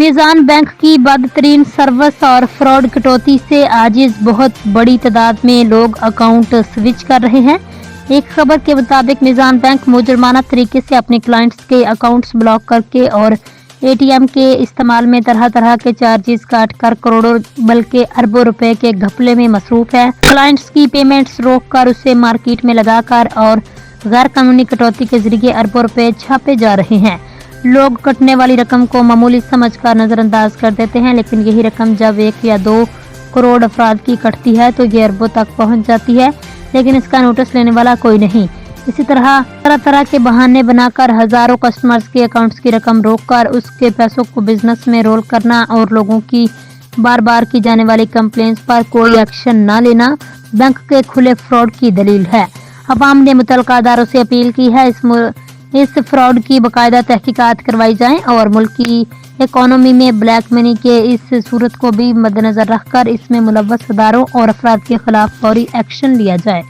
मीज़ान bank की बदतरीन service और fraud कटौती से आजिज बहुत बड़ी तादाद में लोग अकाउंट स्विच कर रहे हैं। एक खबर के मुताबिक मीज़ान बैंक मुजरमाना तरीके से अपने क्लाइंट्स के अकाउंट्स ब्लॉक करके और एटीएम के इस्तेमाल में तरह तरह के चार्जेस काट कर करोड़ों बल्कि अरबों रुपए के घपले में मसरूफ है। क्लाइंट्स की पेमेंट्स रोक कर उसे मार्केट में लगाकर और गैर कानूनी कटौती के जरिए अरबों रुपए छापे जा रहे हैं। लोग कटने वाली रकम को मामूली समझकर नजरअंदाज कर देते हैं, लेकिन यही रकम जब 1 या 2 करोड़ अफराद की कटती है तो ये अरबों तक पहुंच जाती है, लेकिन इसका नोटिस लेने वाला कोई नहीं। इसी तरह तरह के बहाने बनाकर हजारों कस्टमर्स के अकाउंट्स की रकम रोककर उसके पैसों को बिजनेस में रोल करना और लोगों की बार बार की जाने वाली कंप्लेंट्स पर कोई एक्शन न लेना बैंक के खुले फ्रॉड की दलील है। अवाम ने मुतल्लिका अदारों से अपील की है इस फ्रॉड की बाकायदा तहकीकात करवाई जाए और मुल्क की इकोनॉमी में ब्लैक मनी के इस सूरत को भी मद्देनजर रखकर इसमें मुलव्वस अदारों और अफराद के खिलाफ फौरी एक्शन लिया जाए।